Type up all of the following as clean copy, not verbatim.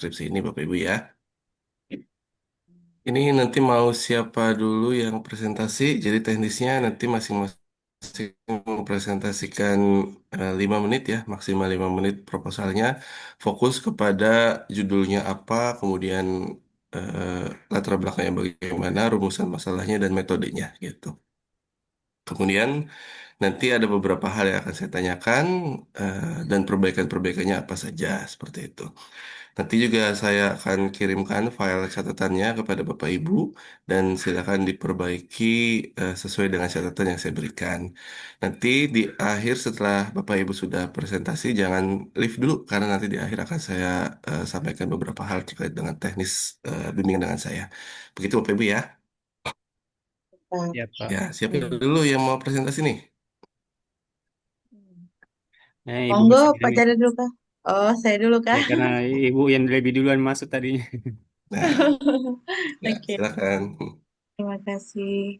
skripsi ini Bapak Ibu ya. Ini nanti mau siapa dulu yang presentasi, jadi teknisnya nanti masing-masing mempresentasikan 5 menit ya, maksimal 5 menit proposalnya, fokus kepada judulnya apa, kemudian latar belakangnya bagaimana, rumusan masalahnya, dan metodenya gitu. Kemudian nanti ada beberapa hal yang akan saya tanyakan dan perbaikan-perbaikannya apa saja seperti itu. Nanti juga saya akan kirimkan file catatannya kepada Bapak Ibu dan silakan diperbaiki sesuai dengan catatan yang saya berikan. Nanti di akhir setelah Bapak Ibu sudah presentasi jangan leave dulu karena nanti di akhir akan saya sampaikan beberapa hal terkait dengan teknis bimbingan dengan saya. Begitu Bapak Ibu ya. Pak. Ya, Pak. Ya, siapin Iya. dulu yang mau presentasi nih. Nah, Ibu Monggo masih Pak bilang Jalil dulu kah? Oh, saya dulu ya kah? karena Ibu yang lebih duluan masuk tadinya. Nah, ya Oke, silakan. terima kasih.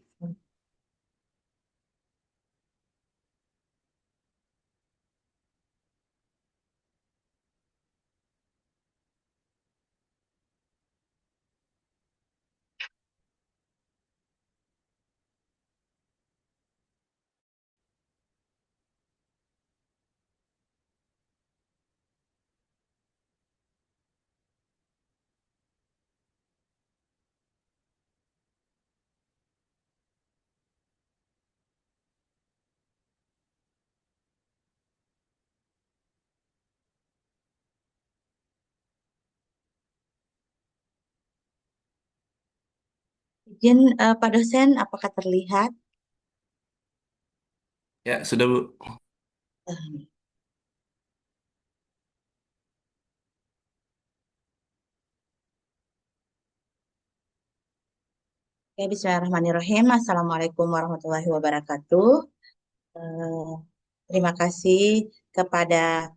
Izin Pak dosen, apakah terlihat? Ya, sudah Bu. Ya, Bismillahirrahmanirrahim. Assalamualaikum warahmatullahi wabarakatuh. Eh, Terima kasih kepada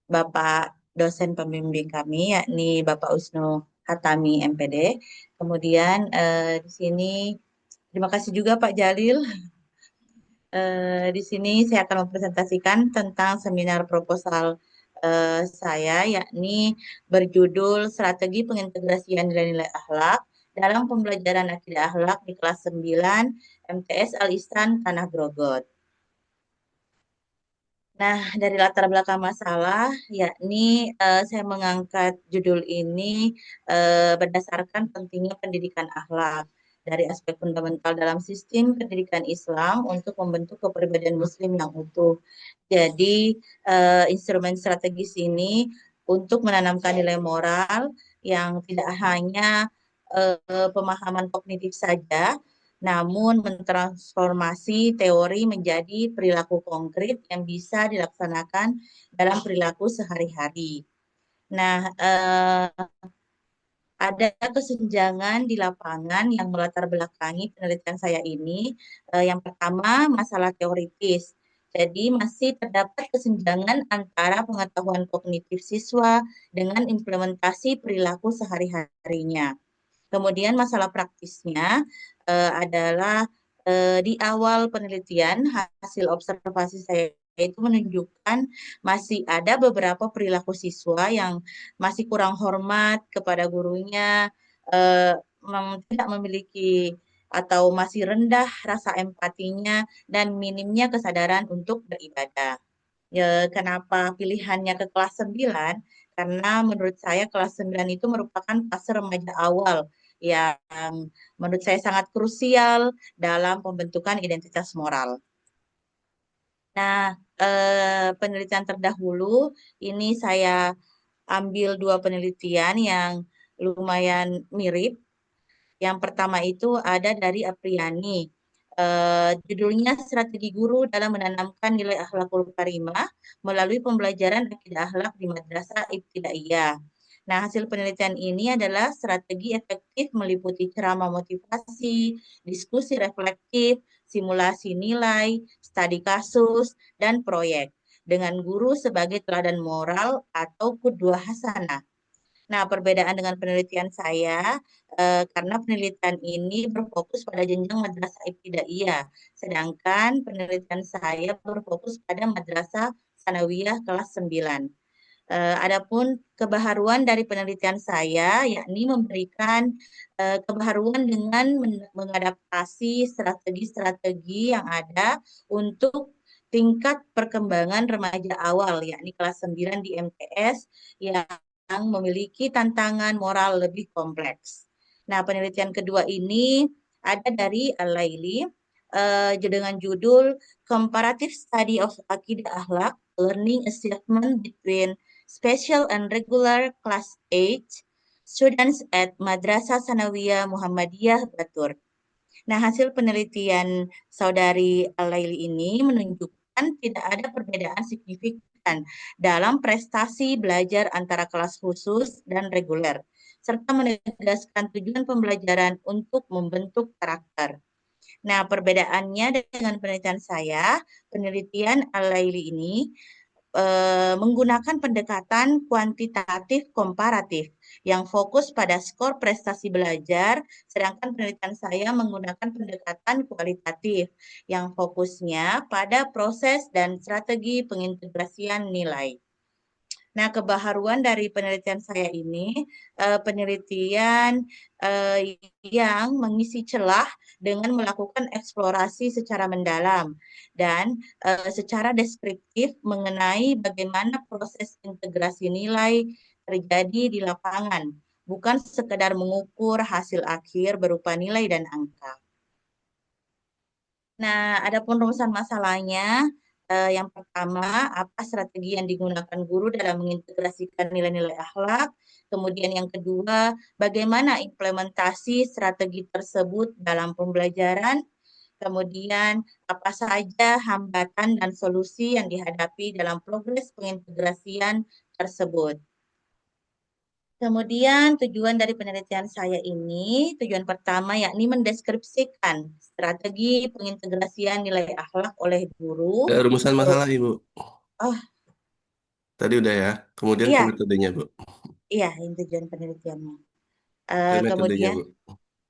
Bapak dosen pembimbing kami, yakni Bapak Usnu Hatami MPD. Kemudian di sini terima kasih juga Pak Jalil. Di sini saya akan mempresentasikan tentang seminar proposal saya, yakni berjudul Strategi Pengintegrasian Nilai-Nilai Akhlak dalam Pembelajaran Akidah Akhlak di kelas 9 MTS Al-Ihsan Tanah Grogot. Nah, dari latar belakang masalah, yakni saya mengangkat judul ini berdasarkan pentingnya pendidikan akhlak dari aspek fundamental dalam sistem pendidikan Islam untuk membentuk kepribadian Muslim yang utuh. Jadi, instrumen strategis ini untuk menanamkan nilai moral yang tidak hanya pemahaman kognitif saja, namun mentransformasi teori menjadi perilaku konkret yang bisa dilaksanakan dalam perilaku sehari-hari. Nah, ada kesenjangan di lapangan yang melatar belakangi penelitian saya ini. Yang pertama, masalah teoritis. Jadi masih terdapat kesenjangan antara pengetahuan kognitif siswa dengan implementasi perilaku sehari-harinya. Kemudian masalah praktisnya adalah di awal penelitian hasil observasi saya itu menunjukkan masih ada beberapa perilaku siswa yang masih kurang hormat kepada gurunya, tidak memiliki atau masih rendah rasa empatinya dan minimnya kesadaran untuk beribadah. Ya, kenapa pilihannya ke kelas 9? Karena menurut saya kelas 9 itu merupakan fase remaja awal yang menurut saya sangat krusial dalam pembentukan identitas moral. Nah, penelitian terdahulu ini saya ambil dua penelitian yang lumayan mirip. Yang pertama itu ada dari Apriani. Judulnya Strategi Guru dalam Menanamkan Nilai Akhlakul Karimah melalui Pembelajaran Akidah Akhlak di Madrasah Ibtidaiyah. Nah, hasil penelitian ini adalah strategi efektif meliputi ceramah motivasi, diskusi reflektif, simulasi nilai, studi kasus, dan proyek dengan guru sebagai teladan moral atau qudwah hasanah. Nah, perbedaan dengan penelitian saya, karena penelitian ini berfokus pada jenjang madrasah ibtidaiyah, sedangkan penelitian saya berfokus pada madrasah sanawiyah kelas 9. Adapun kebaharuan dari penelitian saya, yakni memberikan kebaharuan dengan mengadaptasi strategi-strategi yang ada untuk tingkat perkembangan remaja awal, yakni kelas 9 di MTS yang memiliki tantangan moral lebih kompleks. Nah, penelitian kedua ini ada dari Al-Laili dengan judul Comparative Study of Akidah Akhlak, Learning Achievement Between Special and Regular Class 8 Students at Madrasah Sanawiyah Muhammadiyah Batur. Nah, hasil penelitian Saudari Al-Laili ini menunjukkan tidak ada perbedaan signifikan dalam prestasi belajar antara kelas khusus dan reguler, serta menegaskan tujuan pembelajaran untuk membentuk karakter. Nah, perbedaannya dengan penelitian saya, penelitian Al-Laili ini menggunakan pendekatan kuantitatif komparatif yang fokus pada skor prestasi belajar, sedangkan penelitian saya menggunakan pendekatan kualitatif yang fokusnya pada proses dan strategi pengintegrasian nilai. Nah, kebaharuan dari penelitian saya ini, penelitian yang mengisi celah dengan melakukan eksplorasi secara mendalam dan secara deskriptif mengenai bagaimana proses integrasi nilai terjadi di lapangan, bukan sekedar mengukur hasil akhir berupa nilai dan angka. Nah, adapun rumusan masalahnya, yang pertama, apa strategi yang digunakan guru dalam mengintegrasikan nilai-nilai akhlak? Kemudian yang kedua, bagaimana implementasi strategi tersebut dalam pembelajaran? Kemudian, apa saja hambatan dan solusi yang dihadapi dalam progres pengintegrasian tersebut? Kemudian tujuan dari penelitian saya ini, tujuan pertama yakni mendeskripsikan strategi pengintegrasian nilai akhlak oleh guru. Rumusan masalah Ibu. Oh Tadi udah ya. Kemudian ke iya, metodenya Bu. iya ini tujuan penelitiannya. Ke metodenya Kemudian, Bu.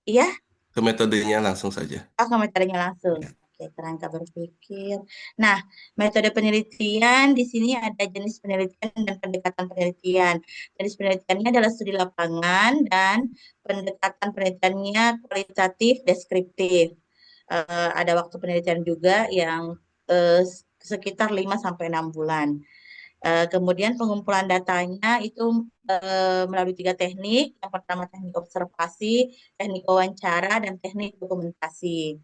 iya, Ke metodenya langsung saja. ke metodenya langsung. Oke, kerangka berpikir. Nah, metode penelitian di sini ada jenis penelitian dan pendekatan penelitian. Jenis penelitiannya adalah studi lapangan dan pendekatan penelitiannya kualitatif deskriptif. Ada waktu penelitian juga yang sekitar 5 sampai 6 bulan. Kemudian pengumpulan datanya itu melalui 3 teknik. Yang pertama teknik observasi, teknik wawancara, dan teknik dokumentasi.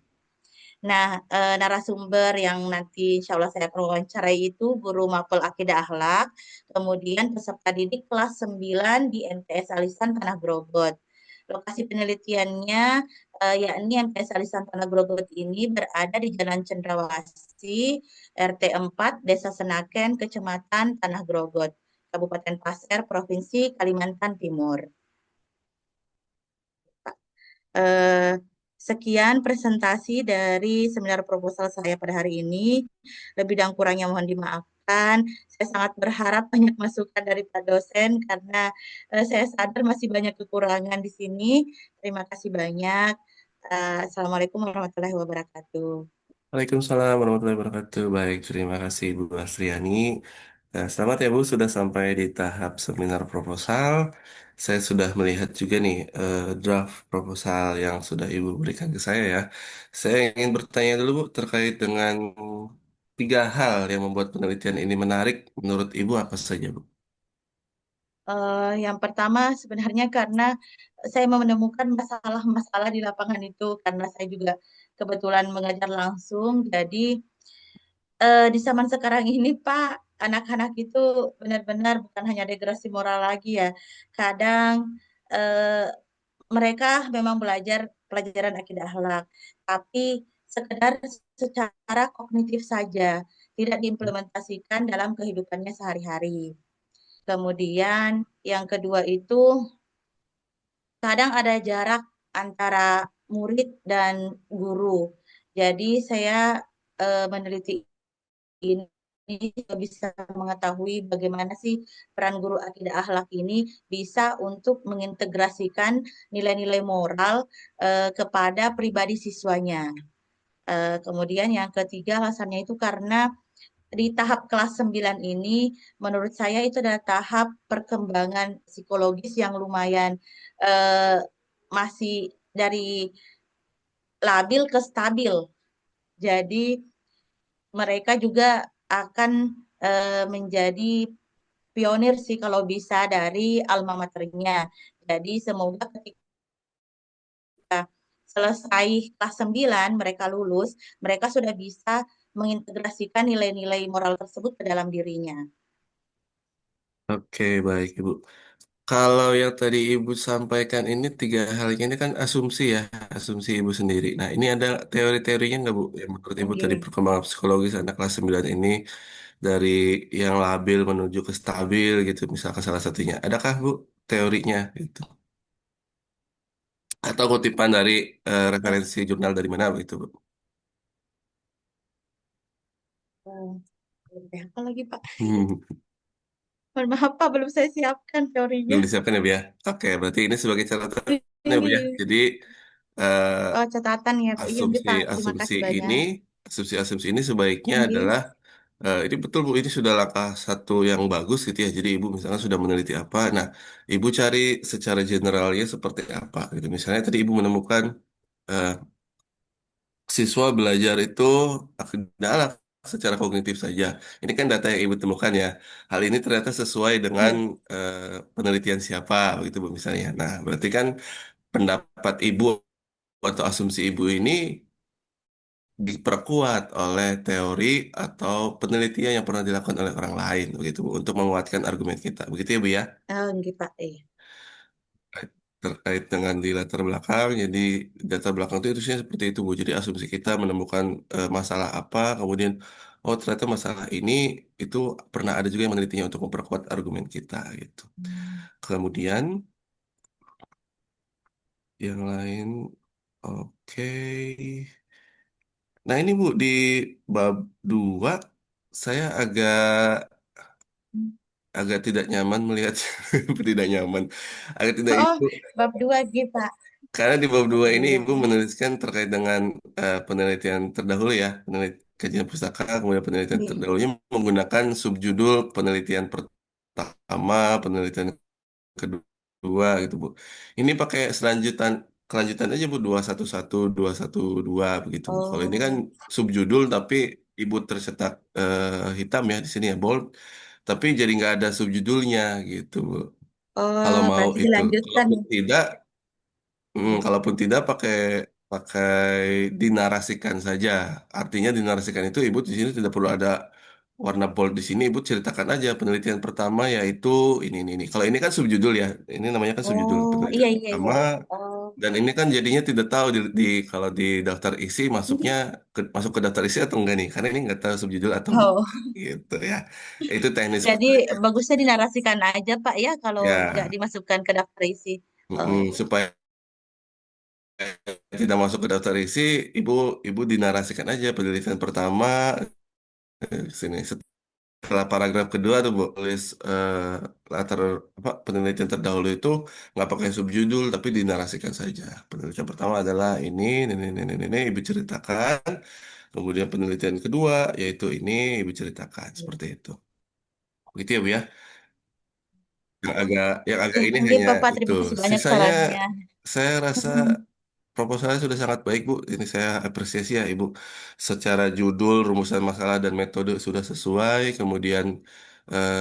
Nah, narasumber yang nanti insya Allah saya akan wawancarai itu guru Mapel Akidah Akhlak, kemudian peserta didik kelas 9 di MTS Alisan Tanah Grogot. Lokasi penelitiannya yakni MTS Alisan Tanah Grogot ini berada di Jalan Cendrawasih, RT 4, Desa Senaken, Kecamatan Tanah Grogot, Kabupaten Pasir, Provinsi Kalimantan Timur. Sekian presentasi dari seminar proposal saya pada hari ini. Lebih dan kurangnya mohon dimaafkan. Saya sangat berharap banyak masukan dari Pak dosen karena saya sadar masih banyak kekurangan di sini. Terima kasih banyak. Assalamualaikum warahmatullahi wabarakatuh. Waalaikumsalam warahmatullahi wabarakatuh. Baik, terima kasih Bu Astriani. Nah, selamat ya Bu, sudah sampai di tahap seminar proposal. Saya sudah melihat juga nih draft proposal yang sudah Ibu berikan ke saya ya. Saya ingin bertanya dulu Bu terkait dengan tiga hal yang membuat penelitian ini menarik menurut Ibu apa saja Bu? Yang pertama sebenarnya karena saya menemukan masalah-masalah di lapangan itu karena saya juga kebetulan mengajar langsung. Jadi di zaman sekarang ini Pak, anak-anak itu benar-benar bukan hanya degradasi moral lagi ya. Kadang eh, mereka memang belajar pelajaran akidah akhlak, tapi sekedar secara kognitif saja, tidak diimplementasikan dalam kehidupannya sehari-hari. Kemudian yang kedua itu kadang ada jarak antara murid dan guru. Jadi saya meneliti ini bisa mengetahui bagaimana sih peran guru akidah akhlak ini bisa untuk mengintegrasikan nilai-nilai moral kepada pribadi siswanya. Kemudian yang ketiga alasannya itu karena di tahap kelas 9 ini menurut saya itu adalah tahap perkembangan psikologis yang lumayan eh, masih dari labil ke stabil. Jadi mereka juga akan menjadi pionir sih kalau bisa dari alma maternya. Jadi semoga ketika selesai kelas 9 mereka lulus, mereka sudah bisa mengintegrasikan nilai-nilai moral tersebut ke dalam dirinya. Oke, baik Ibu. Kalau yang tadi Ibu sampaikan ini tiga hal ini kan asumsi ya, asumsi Ibu sendiri. Nah, ini ada teori-teorinya nggak Bu? Yang menurut Ibu tadi Oke. perkembangan psikologis anak kelas 9 ini dari yang labil menuju ke stabil gitu, misalkan salah satunya. Adakah Bu teorinya gitu? Atau kutipan dari referensi jurnal dari mana begitu Bu? Apa lagi Pak? Hmm, Mohon maaf Pak, belum saya siapkan teorinya. belum disiapkan ya Bu ya? Oke, berarti ini sebagai catatan ya Bu ya. Ini Jadi eh, oh, catatan ya Pak. Iya, asumsi Pak. Terima asumsi kasih ini banyak. asumsi ini sebaiknya Oke. adalah ini betul Bu, ini sudah langkah satu yang bagus gitu ya. Jadi Ibu misalnya sudah meneliti apa, nah Ibu cari secara generalnya seperti apa gitu. Misalnya tadi Ibu menemukan eh, siswa belajar itu adalah secara kognitif saja. Ini kan data yang Ibu temukan ya. Hal ini ternyata sesuai dengan Iya. penelitian siapa begitu Bu misalnya. Nah, berarti kan pendapat Ibu atau asumsi Ibu ini diperkuat oleh teori atau penelitian yang pernah dilakukan oleh orang lain begitu Bu, untuk menguatkan argumen kita. Begitu ya Bu ya. Oh, oke, Pak. Iya. Terkait dengan di latar belakang, jadi latar belakang itu harusnya seperti itu Bu. Jadi asumsi kita menemukan masalah apa, kemudian oh ternyata masalah ini itu pernah ada juga yang menelitinya untuk memperkuat argumen kita gitu. Kemudian yang lain, oke. Nah ini Bu di bab 2 saya agak tidak nyaman melihat tidak nyaman agak tidak Oh, itu bab 2 G, Pak. karena di bab Bab 2 ini 2. Ibu menuliskan terkait dengan penelitian terdahulu ya kajian pustaka kemudian penelitian Iya. terdahulunya menggunakan subjudul penelitian pertama penelitian kedua gitu Bu ini pakai kelanjutan aja Bu 211 212 begitu Bu kalau ini kan Oh, subjudul tapi Ibu tercetak hitam ya di sini ya bold tapi jadi nggak ada subjudulnya gitu Bu. Kalau oh, mau berarti itu, dilanjutkan kalaupun ya. tidak, kalaupun tidak pakai pakai dinarasikan saja. Artinya dinarasikan itu ibu di sini tidak perlu ada warna bold di sini. Ibu ceritakan aja penelitian pertama yaitu ini. Kalau ini kan subjudul ya, ini namanya kan subjudul Oh, iya, penelitian iya, iya. pertama. Oh, Dan ini kan jadinya tidak tahu kalau di daftar isi masuk ke daftar isi atau enggak nih, karena ini nggak tahu subjudul atau oh. bukan gitu ya. Itu teknis Jadi seperti itu. bagusnya dinarasikan aja, Pak, ya, kalau nggak Ya, dimasukkan ke daftar isi. Oh, supaya tidak masuk ke daftar isi, ibu ibu dinarasikan aja penelitian pertama sini. Setelah paragraf kedua tuh Bu, tulis latar apa penelitian terdahulu itu nggak pakai subjudul tapi dinarasikan saja. Penelitian pertama adalah ini, ibu ceritakan. Kemudian penelitian kedua yaitu ini ibu ceritakan seperti itu. Begitu ya Bu ya. Yang agak oke, ini oke, hanya Bapak. itu. Terima kasih banyak Sisanya sarannya. saya rasa proposalnya sudah sangat baik, Bu. Ini saya apresiasi ya, Ibu. Secara judul, rumusan masalah, dan metode sudah sesuai. Kemudian eh,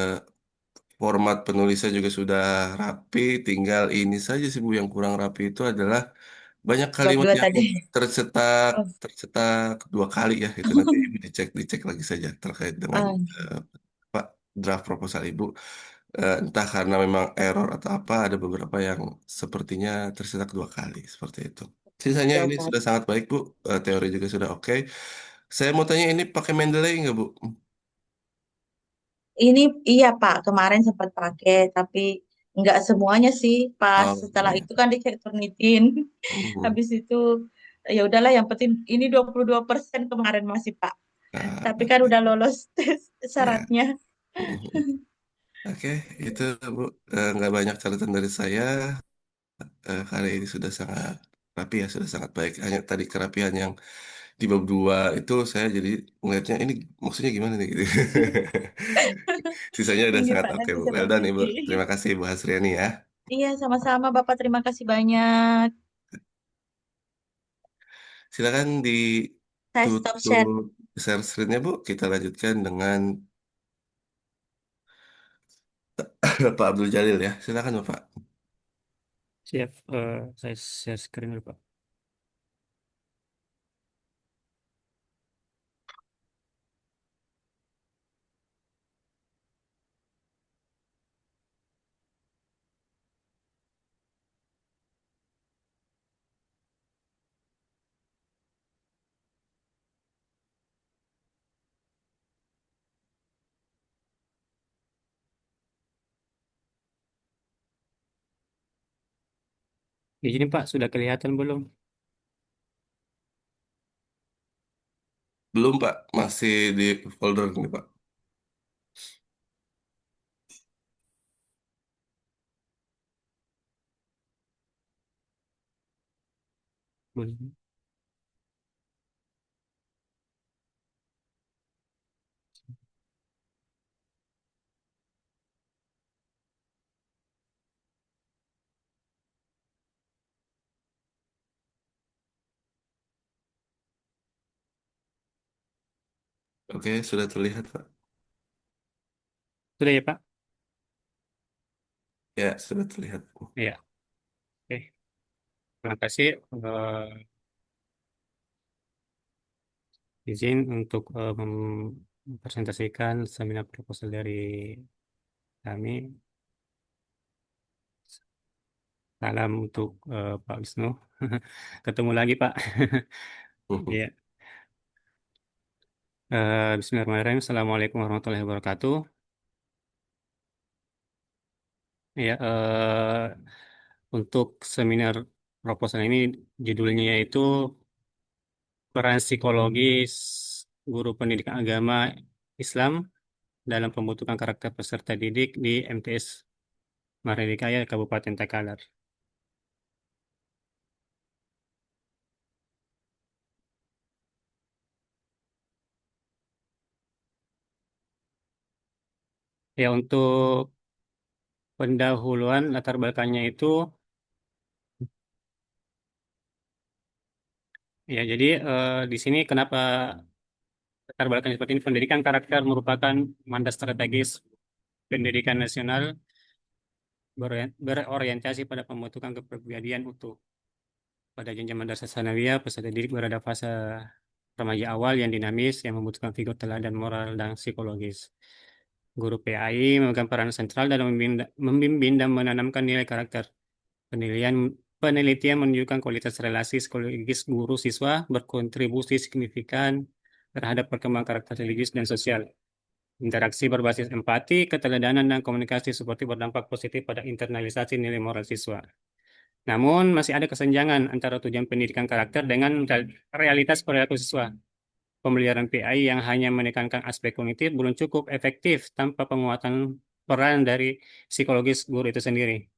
format penulisnya juga sudah rapi. Tinggal ini saja sih, Bu, yang kurang rapi itu adalah banyak Bab kalimat 2 yang tadi. tercetak Oh, tercetak dua kali ya. Itu nanti Ibu dicek lagi saja terkait dengan oh, Pak draft proposal Ibu. Entah karena memang error atau apa, ada beberapa yang sepertinya tercetak dua kali, seperti itu. Sisanya dua ini kali. sudah sangat baik, Bu. Teori juga sudah oke. Saya mau tanya ini pakai Mendeley nggak, Bu? Ini iya Pak, kemarin sempat pakai, tapi nggak semuanya sih. Pas Oh, setelah iya. itu kan dicek Turnitin. Mhm. Habis itu ya udahlah yang penting ini 22% kemarin masih Pak. Tapi kan Oke. udah lolos tes Ya. syaratnya. Mhm. Oke, itu, Bu. Nggak banyak catatan dari saya. Kali ini sudah sangat rapi ya, sudah sangat baik. Hanya tadi kerapian yang di bab 2 itu saya jadi ngelihatnya ini maksudnya gimana nih gitu. Sisanya udah Ini sangat Pak, oke, nanti Bu. saya Well done, Ibu. teliti. Terima kasih, Bu Hasriani ya. Iya, sama-sama Bapak. Terima kasih banyak. Silakan Saya stop share. ditutup share screen-nya, Bu. Kita lanjutkan dengan Pak Abdul Jalil ya. Silakan, Bapak. Siap, saya share screen dulu, Pak. Di sini, Pak, sudah kelihatan belum? Belum, Pak. Masih di folder ini, Pak. Belum. Oke, sudah terlihat, Pak. Sudah ya, Pak? Ya, sudah terlihat. Iya. Oke. Terima kasih. Izin untuk mempresentasikan seminar proposal dari kami. Salam untuk Pak Wisnu. Ketemu lagi, Pak. Iya. Bismillahirrahmanirrahim. Assalamualaikum warahmatullahi wabarakatuh. Ya, untuk seminar proposal ini judulnya yaitu peran psikologis guru pendidikan agama Islam dalam pembentukan karakter peserta didik di MTS Maridikaya Kabupaten Takalar. Ya, untuk pendahuluan latar belakangnya itu, ya jadi di sini kenapa latar belakang seperti ini? Pendidikan karakter merupakan mandat strategis pendidikan nasional berorientasi pada pembentukan kepribadian utuh. Pada jenjang madrasah sanawiyah, peserta didik berada fase remaja awal yang dinamis, yang membutuhkan figur teladan moral dan psikologis. Guru PAI memegang peran sentral dalam membimbing dan menanamkan nilai karakter. Penilaian Penelitian menunjukkan kualitas relasi psikologis guru siswa berkontribusi signifikan terhadap perkembangan karakter religius dan sosial. Interaksi berbasis empati, keteladanan, dan komunikasi seperti berdampak positif pada internalisasi nilai moral siswa. Namun, masih ada kesenjangan antara tujuan pendidikan karakter dengan realitas perilaku siswa. Pembelajaran PI yang hanya menekankan aspek kognitif belum cukup efektif tanpa penguatan peran dari psikologis guru itu sendiri.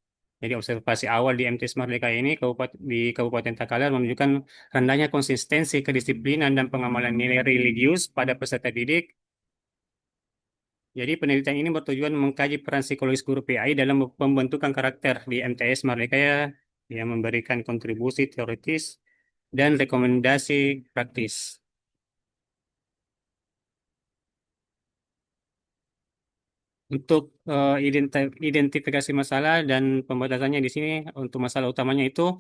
Jadi observasi awal di MT Smart DKI ini di Kabupaten Takalar menunjukkan rendahnya konsistensi kedisiplinan dan pengamalan nilai religius pada peserta didik. Jadi penelitian ini bertujuan mengkaji peran psikologis guru PI dalam pembentukan karakter di MTS Merdeka yang memberikan kontribusi teoritis dan rekomendasi praktis. Untuk identifikasi masalah dan pembatasannya di sini, untuk masalah utamanya itu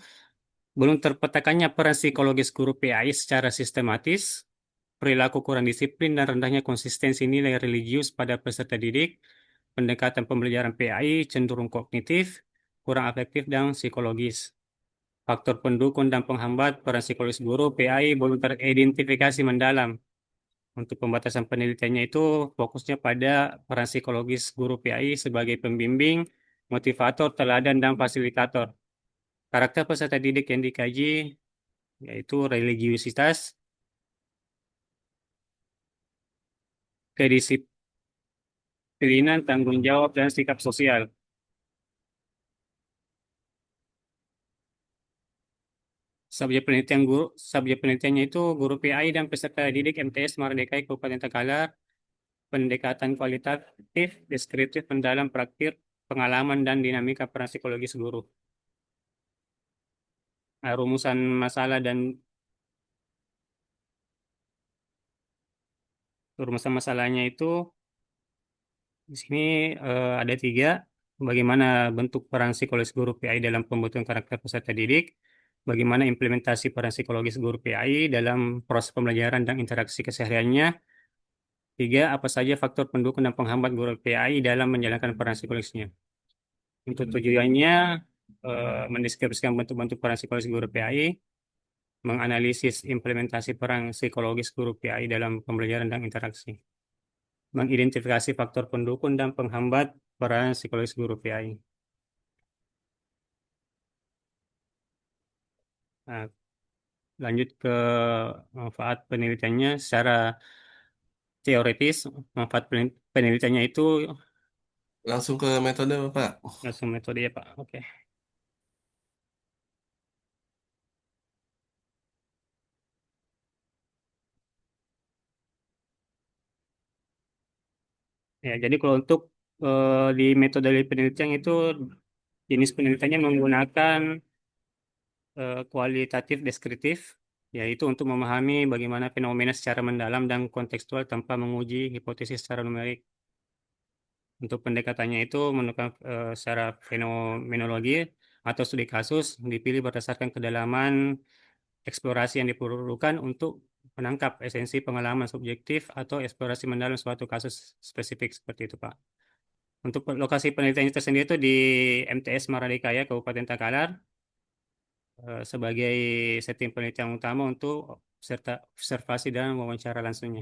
belum terpetakannya peran psikologis guru PAI secara sistematis, perilaku kurang disiplin dan rendahnya konsistensi nilai religius pada peserta didik, pendekatan pembelajaran PAI cenderung kognitif, kurang afektif dan psikologis. Faktor pendukung dan penghambat peran psikologis guru PAI belum teridentifikasi mendalam. Untuk pembatasan penelitiannya itu fokusnya pada peran psikologis guru PAI sebagai pembimbing, motivator, teladan, dan fasilitator. Karakter peserta didik yang dikaji yaitu religiusitas, kedisiplinan, tanggung jawab, dan sikap sosial. Subjek penelitiannya itu guru PAI dan peserta didik MTS Mardekai Kabupaten Takalar, pendekatan kualitatif, deskriptif, mendalam, praktik, pengalaman dan dinamika peran psikologis guru. Nah, rumusan masalah dan rumusan masalahnya itu di sini ada tiga. Bagaimana bentuk peran psikologis guru PAI dalam pembentukan karakter peserta didik, bagaimana implementasi peran psikologis guru PAI dalam proses pembelajaran dan interaksi kesehariannya, tiga, apa saja faktor pendukung dan penghambat guru PAI dalam menjalankan peran psikologisnya. Untuk tujuannya, mendeskripsikan bentuk-bentuk peran psikologis guru PAI, menganalisis implementasi peran psikologis guru PAI dalam pembelajaran dan interaksi, mengidentifikasi faktor pendukung dan penghambat peran psikologis guru PAI. Nah, lanjut ke manfaat penelitiannya secara teoritis. Manfaat penelitiannya itu Langsung ke metode, Pak. langsung metode ya Pak. Oke. Ya, jadi kalau untuk di metode penelitian itu jenis penelitiannya menggunakan kualitatif deskriptif, yaitu untuk memahami bagaimana fenomena secara mendalam dan kontekstual tanpa menguji hipotesis secara numerik. Untuk pendekatannya itu menggunakan secara fenomenologi atau studi kasus dipilih berdasarkan kedalaman eksplorasi yang diperlukan untuk menangkap esensi pengalaman subjektif atau eksplorasi mendalam suatu kasus spesifik seperti itu, Pak. Untuk lokasi penelitiannya tersendiri itu di MTS Maradikaya, Kabupaten Takalar, sebagai setting penelitian utama untuk serta observasi dan wawancara langsungnya.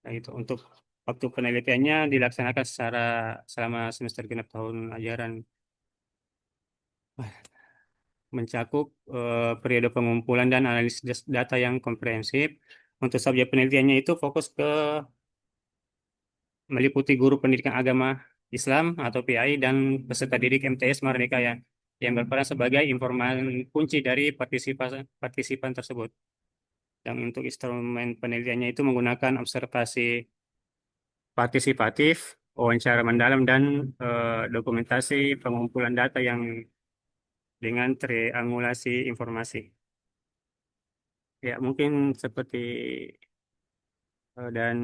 Nah, itu untuk waktu penelitiannya dilaksanakan secara selama semester genap tahun ajaran, mencakup periode pengumpulan dan analisis data yang komprehensif. Untuk subjek penelitiannya itu fokus ke meliputi guru pendidikan agama Islam atau PAI dan peserta didik MTS Merdeka yang berperan sebagai informan kunci dari partisipan tersebut. Dan untuk instrumen penelitiannya itu menggunakan observasi partisipatif, wawancara mendalam, dan dokumentasi pengumpulan data yang dengan triangulasi informasi. Ya, mungkin seperti dan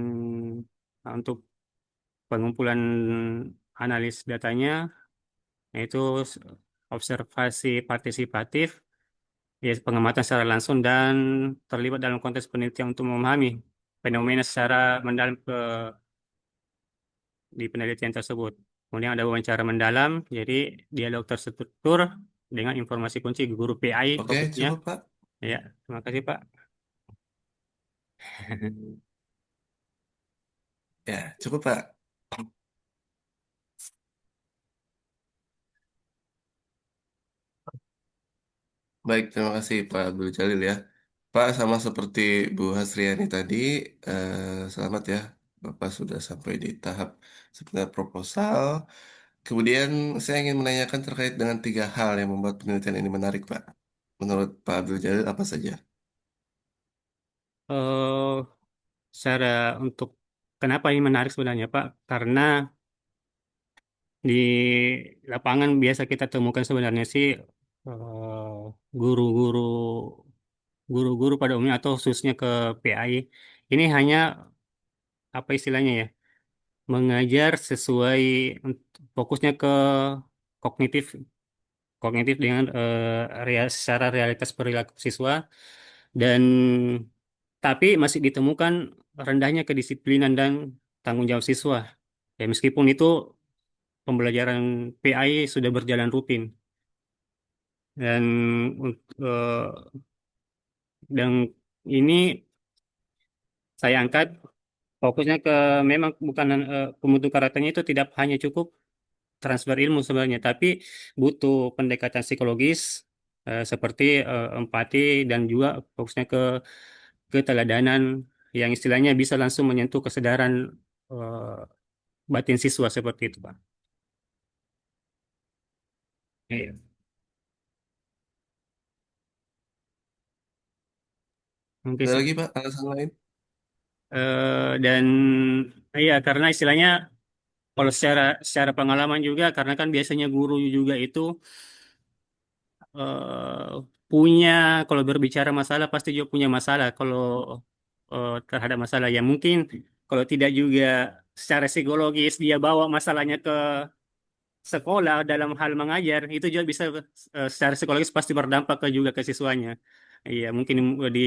untuk pengumpulan analis datanya, yaitu observasi partisipatif, ya, pengamatan secara langsung dan terlibat dalam konteks penelitian untuk memahami fenomena secara mendalam di penelitian tersebut. Kemudian ada wawancara mendalam, jadi dialog terstruktur dengan informasi kunci guru PI Oke, fokusnya. cukup, Pak. Ya, terima kasih Pak. Ya, cukup, Pak. Baik, terima kasih Pak Abdul Jalil ya. Pak, sama seperti Bu Hasriani tadi, selamat ya. Bapak sudah sampai di tahap sebenarnya proposal. Kemudian saya ingin menanyakan terkait dengan tiga hal yang membuat penelitian ini menarik, Pak. Menurut Pak Abdul Jalil, apa saja? eh Secara untuk kenapa ini menarik sebenarnya Pak? Karena di lapangan biasa kita temukan sebenarnya sih guru-guru guru-guru pada umumnya atau khususnya ke PAI ini hanya apa istilahnya ya, mengajar sesuai fokusnya ke kognitif kognitif dengan secara realitas perilaku siswa, dan tapi masih ditemukan rendahnya kedisiplinan dan tanggung jawab siswa. Ya, meskipun itu pembelajaran PI sudah berjalan rutin dan dan ini saya angkat fokusnya ke memang bukan pembentuk karakternya itu tidak hanya cukup transfer ilmu sebenarnya, tapi butuh pendekatan psikologis seperti empati dan juga fokusnya ke keteladanan yang istilahnya bisa langsung menyentuh kesadaran batin siswa seperti itu, Pak. Iya. Mungkin Ada lagi Pak alasan lain? dan iya karena istilahnya kalau secara pengalaman juga karena kan biasanya guru juga itu eh, punya kalau berbicara masalah pasti juga punya masalah kalau terhadap masalah yang mungkin kalau tidak juga secara psikologis dia bawa masalahnya ke sekolah dalam hal mengajar itu juga bisa secara psikologis pasti berdampak ke juga ke siswanya. Iya, mungkin di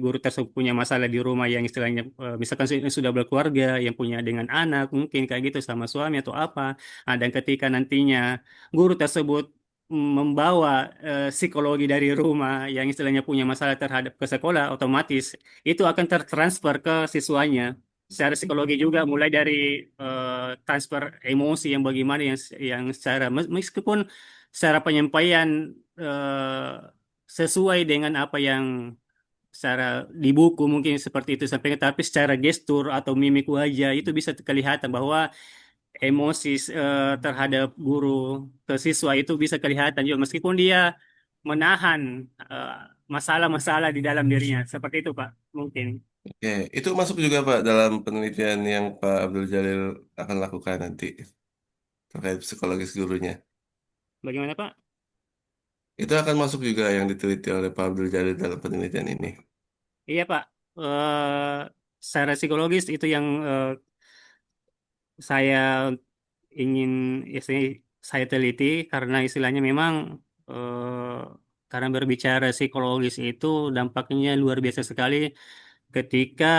guru tersebut punya masalah di rumah yang istilahnya misalkan sudah berkeluarga, yang punya dengan anak, mungkin kayak gitu sama suami atau apa. Dan ketika nantinya guru tersebut membawa psikologi dari rumah yang istilahnya punya masalah terhadap ke sekolah, otomatis itu akan tertransfer ke siswanya secara psikologi juga mulai dari transfer emosi yang bagaimana yang secara meskipun secara penyampaian eh, sesuai dengan apa yang secara di buku mungkin seperti itu sampai tapi secara gestur atau mimik wajah itu bisa kelihatan bahwa emosi terhadap guru ke siswa itu bisa kelihatan juga meskipun dia menahan eh, masalah-masalah di dalam dirinya seperti itu Pak mungkin Oke, itu masuk juga Pak dalam penelitian yang Pak Abdul Jalil akan lakukan nanti terkait psikologis gurunya. bagaimana Pak? Itu akan masuk juga yang diteliti oleh Pak Abdul Jalil dalam penelitian ini. Iya Pak, secara psikologis itu yang saya ingin istilahnya saya teliti karena istilahnya memang eh, karena berbicara psikologis itu dampaknya luar biasa sekali ketika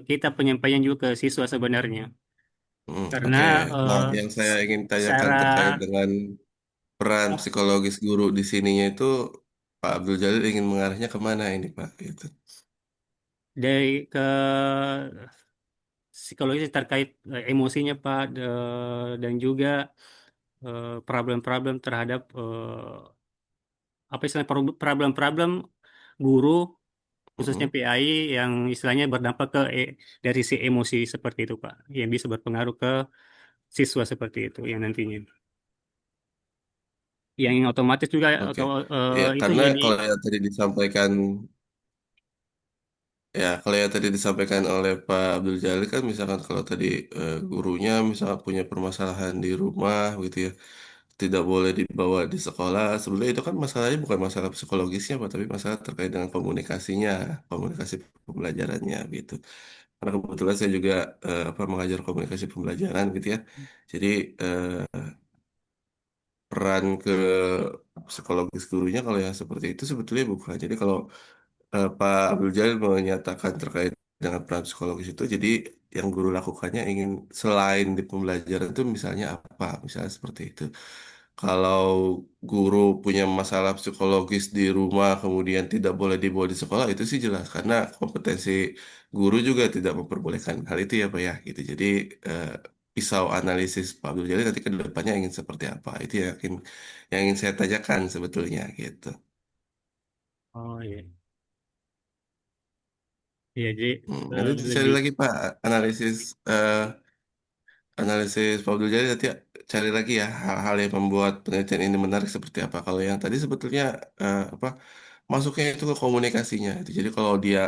kita penyampaian juga ke siswa sebenarnya. Karena Oke. Nah, eh, yang saya ingin tanyakan secara terkait dengan peran psikologis guru di sininya itu Pak Abdul Jalil ingin mengarahnya kemana ini Pak? Gitu. dari ke psikologis terkait emosinya Pak dan juga problem-problem terhadap apa istilahnya problem-problem guru khususnya Mm-mm. PAI yang istilahnya berdampak ke dari si emosi seperti itu Pak yang bisa berpengaruh ke siswa seperti itu yang nantinya yang otomatis juga Oke. atau Ya, itu karena jadi kalau yang tadi disampaikan ya, kalau yang tadi disampaikan oleh Pak Abdul Jalil kan misalkan kalau tadi gurunya misalkan punya permasalahan di rumah gitu ya, tidak boleh dibawa di sekolah. Sebenarnya itu kan masalahnya bukan masalah psikologisnya, Pak, tapi masalah terkait dengan komunikasinya, komunikasi pembelajarannya gitu. Karena kebetulan saya juga apa mengajar komunikasi pembelajaran gitu ya. Jadi peran ke psikologis gurunya kalau yang seperti itu sebetulnya bukan. Jadi kalau Pak Abdul Jalil menyatakan terkait dengan peran psikologis itu, jadi yang guru lakukannya ingin selain di pembelajaran itu misalnya apa? Misalnya seperti itu. Kalau guru punya masalah psikologis di rumah, kemudian tidak boleh dibawa di sekolah, itu sih jelas karena kompetensi guru juga tidak memperbolehkan hal itu ya Pak ya. Gitu. Jadi eh, pisau analisis Pak Abdul Jalil nanti ke depannya ingin seperti apa? Itu yang ingin saya tanyakan sebetulnya gitu. oh iya iya jadi Nanti cari lebih lagi Pak analisis analisis Pak Abdul Jalil nanti cari lagi ya hal-hal yang membuat penelitian ini menarik seperti apa. Kalau yang tadi sebetulnya apa masuknya itu ke komunikasinya. Jadi kalau dia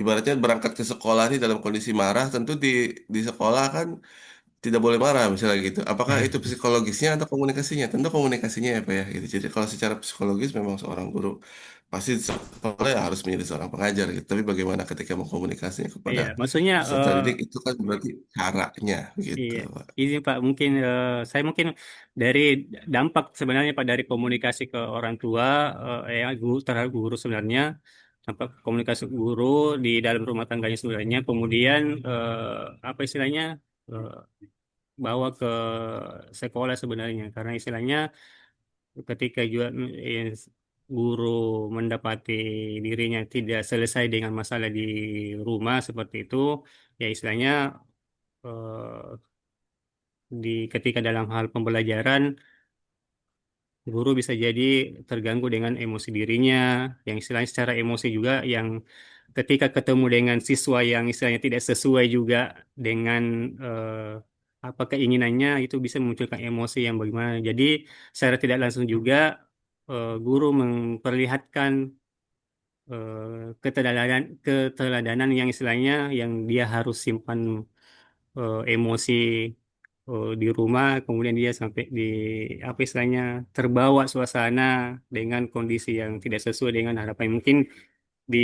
ibaratnya berangkat ke sekolah nih dalam kondisi marah, tentu di sekolah kan tidak boleh marah misalnya gitu. Apakah itu psikologisnya atau komunikasinya? Tentu komunikasinya ya Pak ya. Gitu. Jadi kalau secara psikologis memang seorang guru pasti di sekolah ya harus menjadi seorang pengajar gitu. Tapi bagaimana ketika mengkomunikasinya kepada iya maksudnya peserta didik itu kan berarti caranya gitu iya, Pak. ini Pak mungkin saya mungkin dari dampak sebenarnya Pak dari komunikasi ke orang tua ya guru terhadap guru sebenarnya dampak komunikasi guru di dalam rumah tangganya sebenarnya kemudian apa istilahnya eh, bawa ke sekolah sebenarnya karena istilahnya ketika juga guru mendapati dirinya tidak selesai dengan masalah di rumah seperti itu ya istilahnya eh, ketika dalam hal pembelajaran guru bisa jadi terganggu dengan emosi dirinya yang istilahnya secara emosi juga yang ketika ketemu dengan siswa yang istilahnya tidak sesuai juga dengan apa keinginannya itu bisa memunculkan emosi yang bagaimana jadi secara tidak langsung juga guru memperlihatkan keteladanan yang istilahnya yang dia harus simpan emosi di rumah, kemudian dia sampai di apa istilahnya terbawa suasana dengan kondisi yang tidak sesuai dengan harapan mungkin di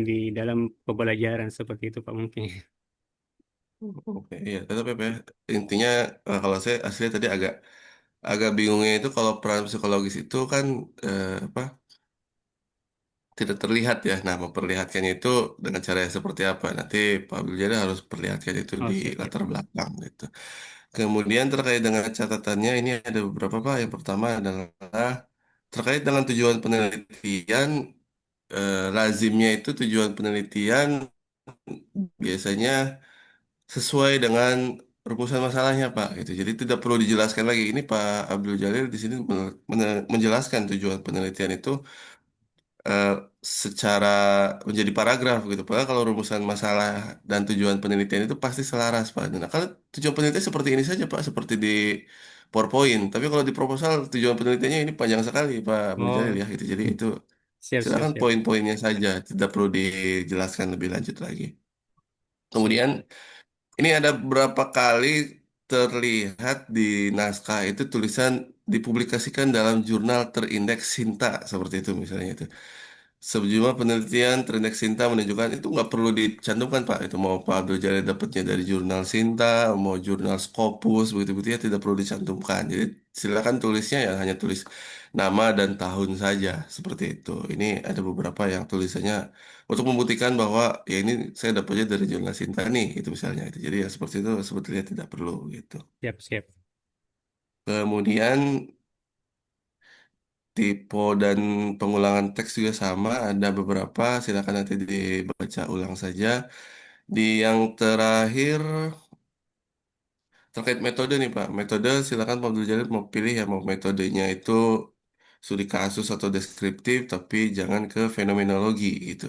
di dalam pembelajaran seperti itu Pak mungkin. Oke, iya, tetap ya, Pak, ya. Intinya kalau saya asli tadi agak agak bingungnya itu kalau peran psikologis itu kan apa tidak terlihat ya. Nah, memperlihatkannya itu dengan cara yang seperti apa? Nanti Pak Abdul Jalil harus perlihatkan itu Oh di siap siap. latar belakang gitu. Kemudian terkait dengan catatannya ini ada beberapa Pak. Yang pertama adalah terkait dengan tujuan penelitian, lazimnya itu tujuan penelitian biasanya sesuai dengan rumusan masalahnya Pak gitu. Jadi tidak perlu dijelaskan lagi. Ini Pak Abdul Jalil di sini menjelaskan tujuan penelitian itu eh, secara menjadi paragraf gitu. Padahal kalau rumusan masalah dan tujuan penelitian itu pasti selaras Pak. Nah, kalau tujuan penelitian seperti ini saja Pak, seperti di PowerPoint. Tapi kalau di proposal tujuan penelitiannya ini panjang sekali Pak Abdul Jalil Oh ya gitu. Jadi itu siap siap silakan siap. poin-poinnya saja, tidak perlu dijelaskan lebih lanjut lagi. Siap. Kemudian ini ada berapa kali terlihat di naskah itu tulisan dipublikasikan dalam jurnal terindeks Sinta seperti itu misalnya itu. Sejumlah penelitian terindeks Sinta menunjukkan itu nggak perlu dicantumkan Pak. Itu mau Pak Abdul Jalil dapatnya dari jurnal Sinta, mau jurnal Scopus, begitu-begitu ya tidak perlu dicantumkan. Jadi silakan tulisnya ya hanya tulis nama dan tahun saja seperti itu. Ini ada beberapa yang tulisannya untuk membuktikan bahwa ya ini saya dapatnya dari jurnal Sinta nih, itu misalnya itu. Jadi ya seperti itu sebetulnya tidak perlu gitu. Siap siap. Kemudian tipe dan pengulangan teks juga sama, ada beberapa, silakan nanti dibaca ulang saja. Di yang terakhir, terkait metode nih Pak, metode silakan Pak Abdul Jalil mau pilih ya, mau metodenya itu studi kasus atau deskriptif, tapi jangan ke fenomenologi gitu.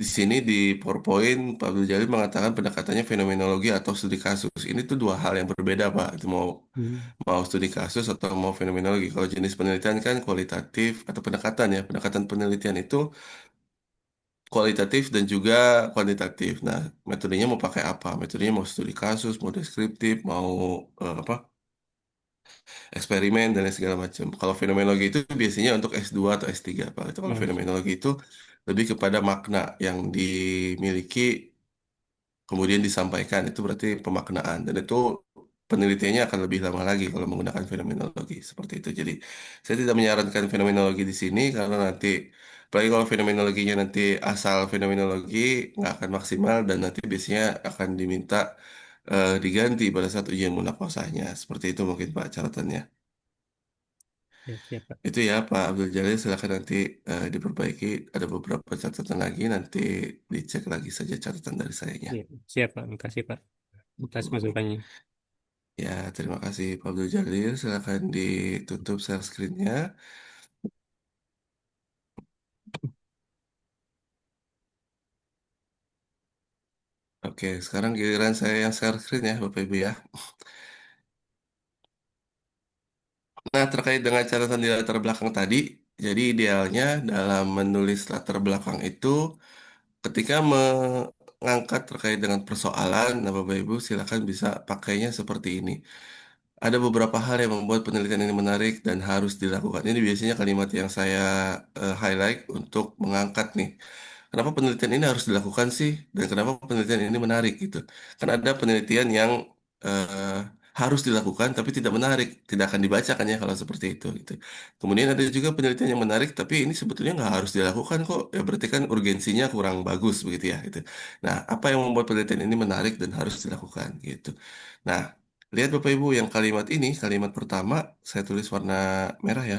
Di sini di PowerPoint, Pak Abdul Jalil mengatakan pendekatannya fenomenologi atau studi kasus. Ini tuh dua hal yang berbeda Pak, itu mau Hmm. mau studi kasus atau mau fenomenologi. Kalau jenis penelitian kan kualitatif atau pendekatan ya. Pendekatan penelitian itu kualitatif dan juga kuantitatif. Nah, metodenya mau pakai apa? Metodenya mau studi kasus, mau deskriptif, mau apa? Eksperimen dan lain segala macam. Kalau fenomenologi itu biasanya untuk S2 atau S3, Pak. Itu kalau Oh, siap. fenomenologi itu lebih kepada makna yang dimiliki kemudian disampaikan itu berarti pemaknaan dan itu penelitiannya akan lebih lama lagi kalau menggunakan fenomenologi seperti itu. Jadi saya tidak menyarankan fenomenologi di sini karena nanti apalagi kalau fenomenologinya nanti asal fenomenologi nggak akan maksimal dan nanti biasanya akan diminta diganti pada saat ujian munakwasahnya. Seperti itu mungkin Pak catatannya. Siap siap Pak. Itu ya Pak Abdul Jalil silakan nanti diperbaiki ada beberapa catatan lagi nanti dicek lagi saja catatan dari sayanya. Siap siap Pak. Makasih Pak atas masukannya. Ya, terima kasih Pak Abdul Jalil. Silakan ditutup share screen-nya. Oke, sekarang giliran saya yang share screen ya, Bapak Ibu ya. Nah, terkait dengan catatan di latar belakang tadi, jadi idealnya dalam menulis latar belakang itu, ketika mengangkat terkait dengan persoalan, nah Bapak Ibu silakan bisa pakainya seperti ini. Ada beberapa hal yang membuat penelitian ini menarik dan harus dilakukan. Ini biasanya kalimat yang saya highlight untuk mengangkat nih. Kenapa penelitian ini harus dilakukan sih? Dan kenapa penelitian ini menarik gitu? Kan ada penelitian yang eh, harus dilakukan tapi tidak menarik, tidak akan dibacakan ya kalau seperti itu gitu. Kemudian ada juga penelitian yang menarik tapi ini sebetulnya nggak harus dilakukan kok. Ya berarti kan urgensinya kurang bagus begitu ya gitu. Nah, apa yang membuat penelitian ini menarik dan harus dilakukan gitu? Nah, lihat Bapak Ibu yang kalimat ini, kalimat pertama saya tulis warna merah ya.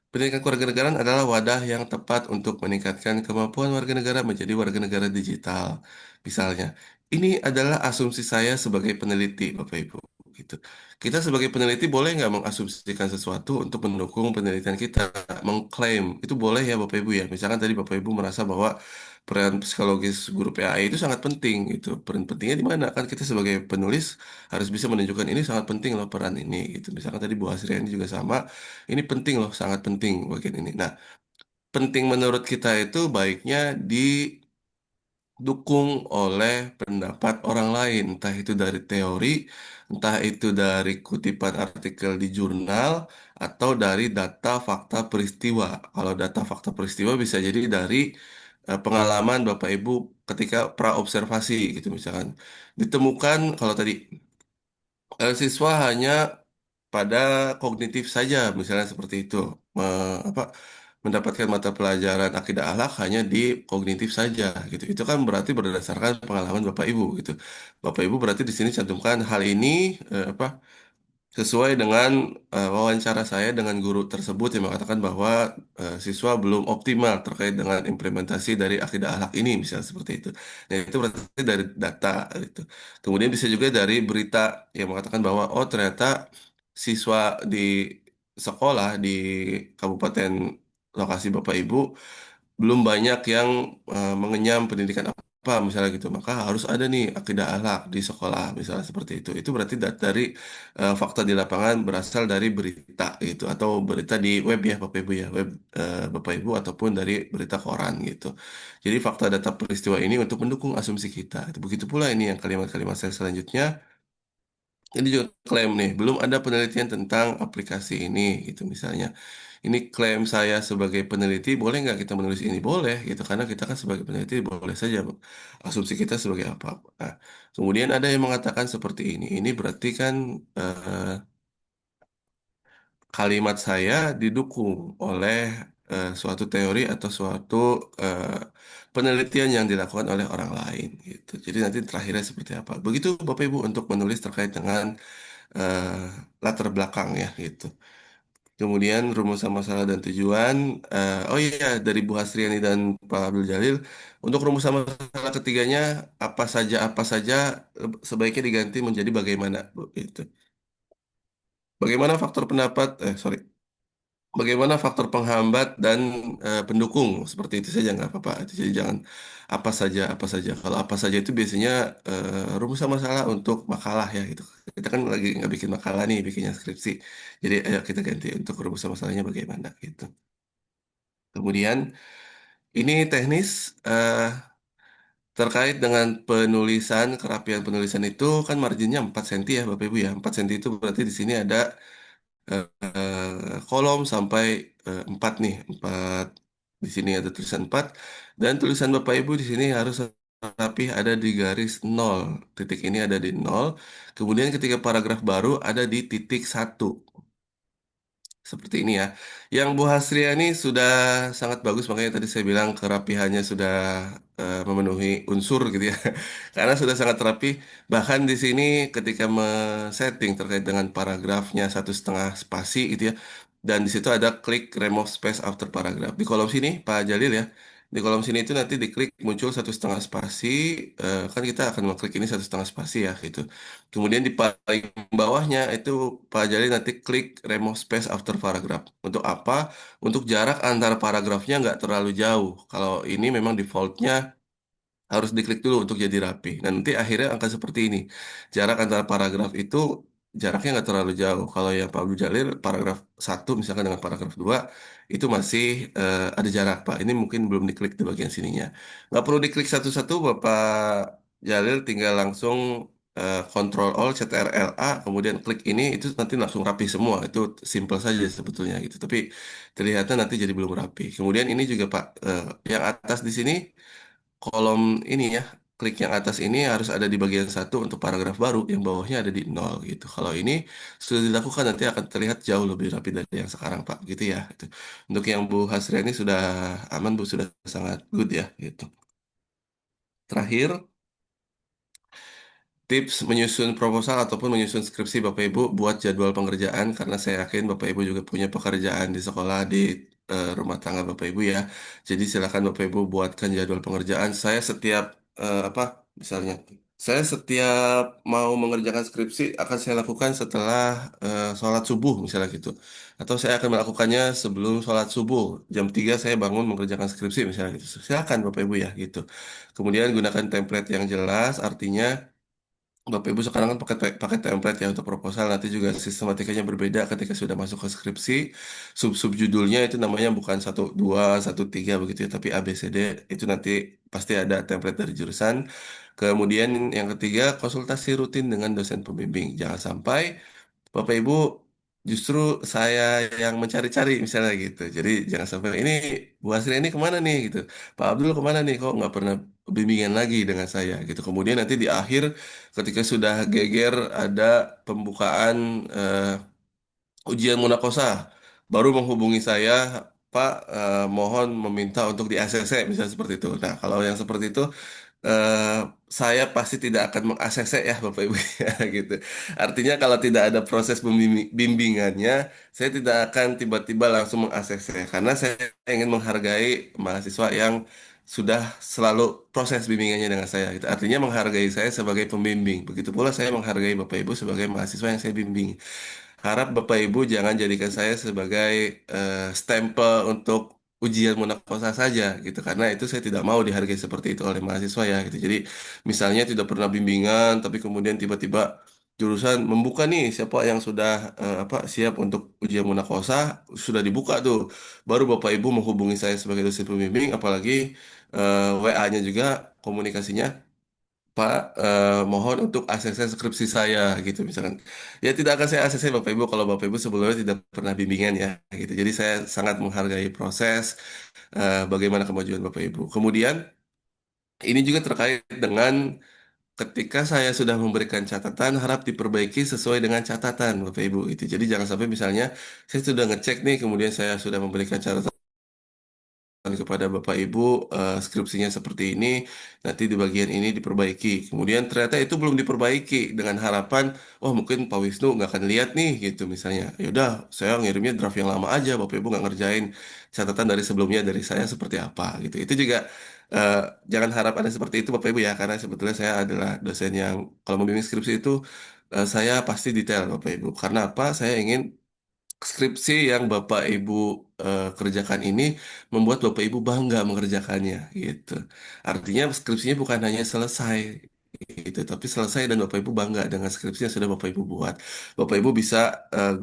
Pendidikan kewarganegaraan adalah wadah yang tepat untuk meningkatkan kemampuan warga negara menjadi warga negara digital. Misalnya, ini adalah asumsi saya sebagai peneliti, Bapak Ibu. Gitu. Kita sebagai peneliti boleh nggak mengasumsikan sesuatu untuk mendukung penelitian kita, mengklaim itu boleh ya Bapak Ibu ya. Misalkan tadi Bapak Ibu merasa bahwa peran psikologis guru PAI itu sangat penting gitu. Peran pentingnya di mana? Kan kita sebagai penulis harus bisa menunjukkan ini sangat penting loh peran ini gitu. Misalkan tadi Bu Asriani juga sama, ini penting loh, sangat penting bagian ini. Nah, penting menurut kita itu baiknya didukung oleh pendapat orang lain, entah itu dari teori, entah itu dari kutipan artikel di jurnal, atau dari data fakta peristiwa. Kalau data fakta peristiwa bisa jadi dari pengalaman Bapak Ibu ketika praobservasi gitu misalkan. Ditemukan kalau tadi siswa hanya pada kognitif saja, misalnya seperti itu. Apa mendapatkan mata pelajaran akidah akhlak hanya di kognitif saja gitu. Itu kan berarti berdasarkan pengalaman Bapak Ibu gitu. Bapak Ibu berarti di sini cantumkan hal ini apa sesuai dengan wawancara saya dengan guru tersebut yang mengatakan bahwa siswa belum optimal terkait dengan implementasi dari akidah akhlak ini, misalnya seperti itu. Nah, itu berarti dari data itu. Kemudian bisa juga dari berita yang mengatakan bahwa oh ternyata siswa di sekolah di kabupaten lokasi Bapak Ibu belum banyak yang mengenyam pendidikan apa misalnya gitu, maka harus ada nih akidah akhlak di sekolah misalnya seperti itu berarti dari fakta di lapangan berasal dari berita gitu atau berita di web ya Bapak Ibu ya, web Bapak Ibu ataupun dari berita koran gitu. Jadi fakta data peristiwa ini untuk mendukung asumsi kita. Begitu pula ini yang kalimat-kalimat saya selanjutnya. Ini juga klaim nih, belum ada penelitian tentang aplikasi ini gitu misalnya. Ini klaim saya sebagai peneliti, boleh nggak kita menulis ini? Boleh gitu, karena kita kan sebagai peneliti boleh saja Bang. Asumsi kita sebagai apa. Nah, kemudian ada yang mengatakan seperti ini. Ini berarti kan kalimat saya didukung oleh suatu teori atau suatu eh, penelitian yang dilakukan oleh orang lain gitu. Jadi nanti terakhirnya seperti apa. Begitu Bapak Ibu untuk menulis terkait dengan eh, latar belakang ya gitu. Kemudian rumusan masalah dan tujuan. Oh iya dari Bu Hasriani dan Pak Abdul Jalil untuk rumusan masalah ketiganya apa saja sebaiknya diganti menjadi bagaimana Bu gitu. Bagaimana faktor pendapat sorry. Bagaimana faktor penghambat dan pendukung seperti itu saja nggak apa-apa. Jadi jangan apa saja. Kalau apa saja itu biasanya rumusan masalah untuk makalah ya gitu. Kita kan lagi nggak bikin makalah nih, bikinnya skripsi. Jadi ayo kita ganti untuk rumusan masalahnya bagaimana gitu. Kemudian ini teknis terkait dengan penulisan, kerapian penulisan itu kan marginnya 4 cm ya Bapak Ibu ya. 4 cm itu berarti di sini ada kolom sampai 4 nih, 4 di sini ada tulisan 4 dan tulisan Bapak Ibu di sini harus rapih ada di garis nol. Titik ini ada di nol. Kemudian ketika paragraf baru ada di titik satu. Seperti ini ya. Yang Bu Hasriani sudah sangat bagus, makanya tadi saya bilang kerapihannya sudah memenuhi unsur gitu ya. Karena sudah sangat rapi. Bahkan di sini ketika men-setting terkait dengan paragrafnya 1,5 spasi gitu ya. Dan di situ ada klik remove space after paragraph. Di kolom sini Pak Jalil ya. Di kolom sini itu nanti diklik muncul 1,5 spasi. Kan kita akan mengklik ini 1,5 spasi ya gitu. Kemudian di paling bawahnya itu Pak Jali nanti klik remove space after paragraph. Untuk apa? Untuk jarak antara paragrafnya nggak terlalu jauh. Kalau ini memang defaultnya harus diklik dulu untuk jadi rapi. Dan nanti akhirnya akan seperti ini. Jarak antara paragraf itu jaraknya nggak terlalu jauh. Kalau yang Pak Abdul Jalil paragraf satu misalkan dengan paragraf 2 itu masih ada jarak Pak. Ini mungkin belum diklik di bagian sininya. Nggak perlu diklik satu-satu Bapak Jalil tinggal langsung Control Alt Ctrl A kemudian klik ini itu nanti langsung rapi semua. Itu simple saja sebetulnya gitu. Tapi terlihatnya nanti jadi belum rapi. Kemudian ini juga Pak yang atas di sini kolom ini ya, klik yang atas ini harus ada di bagian satu untuk paragraf baru, yang bawahnya ada di nol gitu. Kalau ini sudah dilakukan nanti akan terlihat jauh lebih rapi dari yang sekarang Pak, gitu ya. Gitu. Untuk yang Bu Hasriani sudah aman Bu, sudah sangat good ya, gitu. Terakhir, tips menyusun proposal ataupun menyusun skripsi Bapak Ibu buat jadwal pengerjaan karena saya yakin Bapak Ibu juga punya pekerjaan di sekolah di rumah tangga Bapak Ibu ya. Jadi silakan Bapak Ibu buatkan jadwal pengerjaan. Saya setiap apa misalnya Saya setiap mau mengerjakan skripsi akan saya lakukan setelah sholat subuh misalnya gitu. Atau saya akan melakukannya sebelum sholat subuh. Jam 3 saya bangun mengerjakan skripsi misalnya gitu. Silakan Bapak Ibu ya gitu. Kemudian gunakan template yang jelas, artinya Bapak Ibu sekarang kan pakai template ya untuk proposal, nanti juga sistematikanya berbeda ketika sudah masuk ke skripsi. Sub-sub judulnya itu namanya bukan 1, 2, 1, 3 begitu ya, tapi A, B, C, D itu nanti pasti ada template dari jurusan. Kemudian yang ketiga, konsultasi rutin dengan dosen pembimbing. Jangan sampai Bapak Ibu justru saya yang mencari-cari misalnya gitu. Jadi jangan sampai ini Bu Asri ini kemana nih gitu. Pak Abdul kemana nih kok nggak pernah bimbingan lagi dengan saya gitu. Kemudian nanti di akhir ketika sudah geger ada pembukaan ujian munakosa baru menghubungi saya Pak, mohon meminta untuk di ACC misalnya seperti itu. Nah kalau yang seperti itu eh, saya pasti tidak akan meng-ACC ya Bapak Ibu ya gitu. Artinya kalau tidak ada proses bimbingannya, saya tidak akan tiba-tiba langsung meng-ACC karena saya ingin menghargai mahasiswa yang sudah selalu proses bimbingannya dengan saya gitu. Artinya menghargai saya sebagai pembimbing. Begitu pula saya menghargai Bapak Ibu sebagai mahasiswa yang saya bimbing. Harap Bapak Ibu jangan jadikan saya sebagai stempel untuk ujian munakosa saja gitu karena itu saya tidak mau dihargai seperti itu oleh mahasiswa ya gitu. Jadi misalnya tidak pernah bimbingan tapi kemudian tiba-tiba jurusan membuka nih siapa yang sudah siap untuk ujian munakosa sudah dibuka tuh. Baru Bapak Ibu menghubungi saya sebagai dosen pembimbing apalagi WA-nya juga komunikasinya Pak, mohon untuk ACC skripsi saya gitu misalkan. Ya tidak akan saya ACC Bapak Ibu kalau Bapak Ibu sebelumnya tidak pernah bimbingan ya gitu. Jadi saya sangat menghargai proses bagaimana kemajuan Bapak Ibu. Kemudian ini juga terkait dengan ketika saya sudah memberikan catatan harap diperbaiki sesuai dengan catatan Bapak Ibu itu. Jadi jangan sampai misalnya saya sudah ngecek nih kemudian saya sudah memberikan catatan kepada Bapak Ibu skripsinya seperti ini, nanti di bagian ini diperbaiki. Kemudian ternyata itu belum diperbaiki dengan harapan, oh mungkin Pak Wisnu nggak akan lihat nih gitu misalnya. Yaudah, saya ngirimnya draft yang lama aja, Bapak Ibu nggak ngerjain catatan dari sebelumnya dari saya seperti apa gitu. Itu juga eh, jangan harap ada seperti itu Bapak Ibu ya, karena sebetulnya saya adalah dosen yang kalau membimbing skripsi itu saya pasti detail Bapak Ibu. Karena apa? Saya ingin skripsi yang Bapak Ibu kerjakan ini membuat Bapak Ibu bangga mengerjakannya gitu. Artinya skripsinya bukan hanya selesai gitu, tapi selesai dan Bapak Ibu bangga dengan skripsi yang sudah Bapak Ibu buat. Bapak Ibu bisa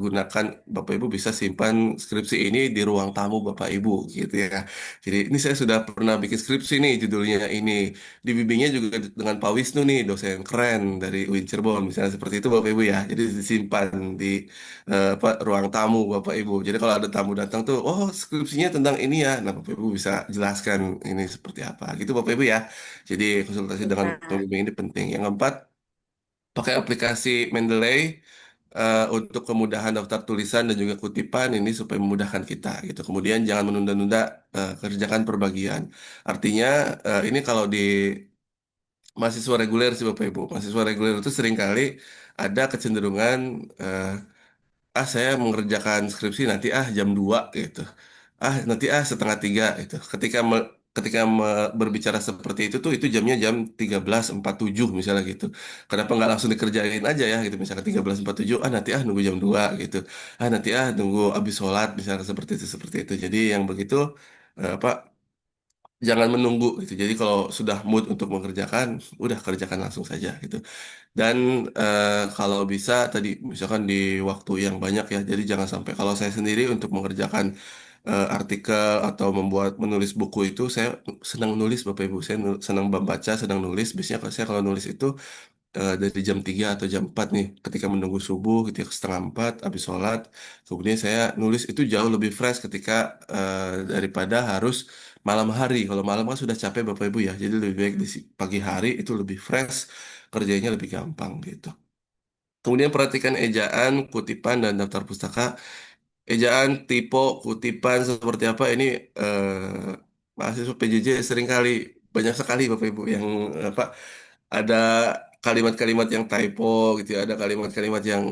gunakan, Bapak Ibu bisa simpan skripsi ini di ruang tamu Bapak Ibu gitu ya. Jadi ini saya sudah pernah bikin skripsi nih judulnya ini. Dibimbingnya juga dengan Pak Wisnu nih, dosen keren dari UIN Cirebon misalnya seperti itu Bapak Ibu ya. Jadi disimpan di ruang tamu Bapak Ibu. Jadi kalau ada tamu datang tuh, oh skripsinya tentang ini ya. Nah Bapak Ibu bisa jelaskan ini seperti apa. Gitu Bapak Ibu ya. Jadi konsultasi Ya, dengan Kak. pembimbing ini penting. Yang keempat, pakai aplikasi Mendeley untuk kemudahan daftar tulisan dan juga kutipan ini supaya memudahkan kita gitu. Kemudian jangan menunda-nunda kerjakan perbagian. Artinya ini kalau di mahasiswa reguler sih Bapak Ibu. Mahasiswa reguler itu seringkali ada kecenderungan saya mengerjakan skripsi nanti jam 2 gitu. Nanti setengah 3 gitu. Berbicara seperti itu tuh itu jamnya jam 13.47 misalnya gitu. Kenapa nggak langsung dikerjain aja ya gitu misalnya 13.47 nanti nunggu jam 2 gitu. Nanti nunggu habis sholat misalnya seperti itu. Jadi yang begitu apa jangan menunggu gitu. Jadi kalau sudah mood untuk mengerjakan, udah kerjakan langsung saja gitu. Dan kalau bisa tadi misalkan di waktu yang banyak ya, jadi jangan sampai kalau saya sendiri untuk mengerjakan artikel atau menulis buku itu saya senang nulis Bapak Ibu, saya senang membaca, senang nulis. Biasanya kalau saya kalau nulis itu dari jam 3 atau jam 4 nih, ketika menunggu subuh, ketika setengah 4 habis sholat, kemudian saya nulis itu jauh lebih fresh ketika daripada harus malam hari. Kalau malam kan sudah capek Bapak Ibu ya, jadi lebih baik di pagi hari itu lebih fresh, kerjanya lebih gampang gitu. Kemudian perhatikan ejaan, kutipan, dan daftar pustaka. Ejaan, typo, kutipan seperti apa ini mahasiswa PJJ seringkali banyak sekali Bapak Ibu yang apa ada kalimat-kalimat yang typo gitu ya, ada kalimat-kalimat yang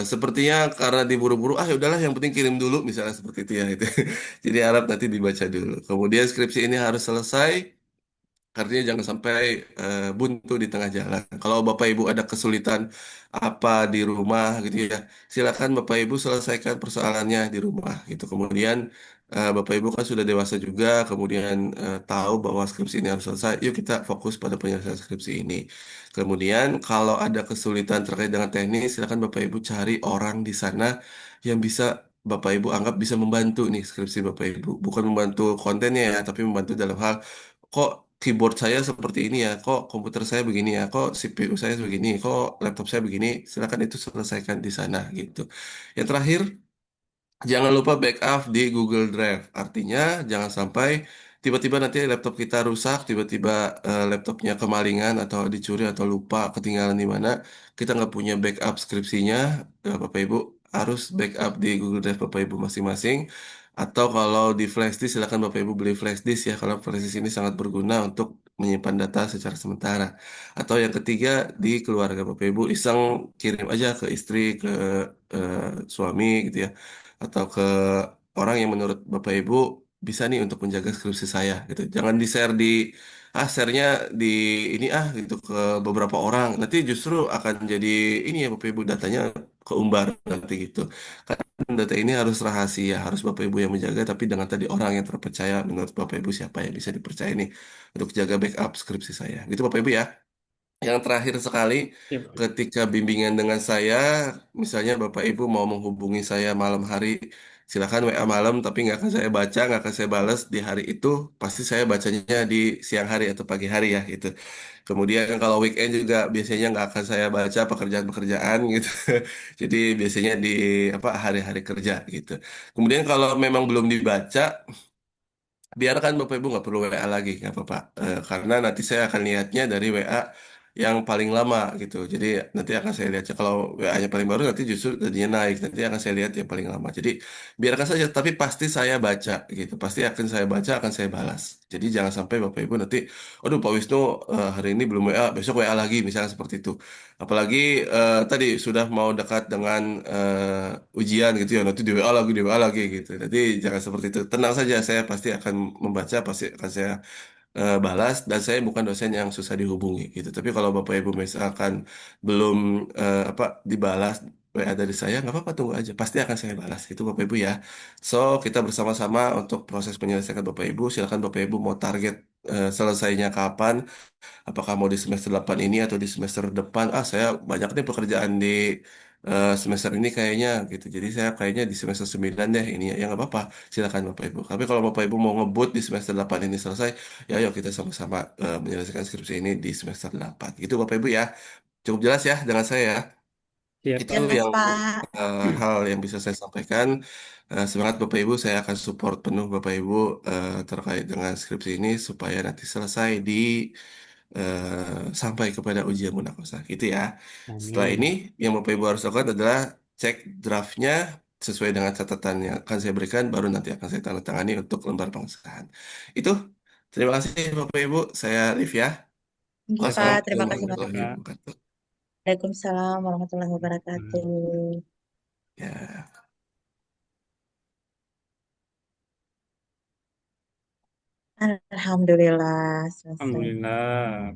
sepertinya karena diburu-buru ya udahlah yang penting kirim dulu misalnya seperti itu ya itu. Jadi harap nanti dibaca dulu. Kemudian skripsi ini harus selesai Artinya jangan sampai buntu di tengah jalan. Kalau Bapak Ibu ada kesulitan apa di rumah gitu ya, silakan Bapak Ibu selesaikan persoalannya di rumah gitu. Kemudian Bapak Ibu kan sudah dewasa juga, kemudian tahu bahwa skripsi ini harus selesai. Yuk kita fokus pada penyelesaian skripsi ini. Kemudian kalau ada kesulitan terkait dengan teknis, silakan Bapak Ibu cari orang di sana yang bisa Bapak Ibu anggap bisa membantu nih skripsi Bapak Ibu. Bukan membantu kontennya ya, tapi membantu dalam hal kok keyboard saya seperti ini ya, kok komputer saya begini ya, kok CPU saya begini, kok laptop saya begini. Silakan itu selesaikan di sana gitu. Yang terakhir, jangan lupa backup di Google Drive. Artinya jangan sampai tiba-tiba nanti laptop kita rusak, tiba-tiba laptopnya kemalingan atau dicuri atau lupa ketinggalan di mana, kita nggak punya backup skripsinya, Bapak Ibu harus backup di Google Drive Bapak Ibu masing-masing. Atau kalau di flash disk, silakan Bapak Ibu beli flash disk ya, kalau flash disk ini sangat berguna untuk menyimpan data secara sementara. Atau yang ketiga, di keluarga Bapak Ibu iseng kirim aja ke istri, ke suami gitu ya, atau ke orang yang menurut Bapak Ibu bisa nih untuk menjaga skripsi saya gitu. Jangan di-share di share-nya di ini gitu ke beberapa orang. Nanti justru akan jadi ini ya Bapak Ibu datanya keumbar nanti gitu. Karena data ini harus rahasia, harus Bapak Ibu yang menjaga tapi dengan tadi orang yang terpercaya menurut Bapak Ibu siapa yang bisa dipercaya nih untuk jaga backup skripsi saya. Gitu Bapak Ibu ya. Yang terakhir sekali, Ya, Pak. ketika bimbingan dengan saya, misalnya Bapak Ibu mau menghubungi saya malam hari, silakan WA malam, tapi nggak akan saya baca, nggak akan saya balas di hari itu, pasti saya bacanya di siang hari atau pagi hari ya gitu. Kemudian kalau weekend juga biasanya nggak akan saya baca pekerjaan-pekerjaan gitu. Jadi biasanya di apa hari-hari kerja gitu. Kemudian kalau memang belum dibaca, biarkan Bapak Ibu nggak perlu WA lagi, nggak apa-apa. Karena nanti saya akan lihatnya dari WA yang paling lama gitu. Jadi nanti akan saya lihat kalau WA-nya paling baru nanti justru jadinya naik. Nanti akan saya lihat yang paling lama. Jadi biarkan saja, tapi pasti saya baca gitu. Pasti akan saya baca, akan saya balas. Jadi jangan sampai Bapak Ibu nanti, aduh Pak Wisnu hari ini belum WA, besok WA lagi misalnya seperti itu. Apalagi tadi sudah mau dekat dengan ujian gitu ya, nanti di WA lagi, di WA lagi gitu. Nanti jangan seperti itu. Tenang saja, saya pasti akan membaca, pasti akan saya balas, dan saya bukan dosen yang susah dihubungi gitu. Tapi kalau Bapak Ibu misalkan belum apa dibalas WA dari saya, nggak apa-apa tunggu aja, pasti akan saya balas itu Bapak Ibu ya. So kita bersama-sama untuk proses penyelesaian Bapak Ibu. Silakan Bapak Ibu mau target selesainya kapan, apakah mau di semester 8 ini atau di semester depan. Saya banyak nih pekerjaan di semester ini kayaknya gitu. Jadi saya kayaknya di semester 9 deh ini ya nggak apa-apa. Silakan Bapak Ibu. Tapi kalau Bapak Ibu mau ngebut di semester 8 ini selesai, ya ayo kita sama-sama menyelesaikan skripsi ini di semester 8. Gitu Bapak Ibu ya. Cukup jelas ya dengan saya ya. Siap, Itu Pak. Jelas, yang Pak. hal yang bisa saya sampaikan. Semangat Bapak Ibu, saya akan support penuh Bapak Ibu terkait dengan skripsi ini supaya nanti selesai di sampai kepada ujian munakosah gitu ya. Setelah ini Amin. yang Bapak Ibu harus lakukan adalah cek draftnya sesuai dengan catatan yang akan saya berikan, baru nanti akan saya tanda tangani untuk lembar pengesahan. Itu, terima kasih Bapak Ibu, saya Liv ya. Nggih, Pak. Wassalamualaikum Terima kasih Ya, banyak. warahmatullahi Pak. wabarakatuh. Waalaikumsalam warahmatullahi Hmm. wabarakatuh. Ya. Alhamdulillah selesai. Alhamdulillah.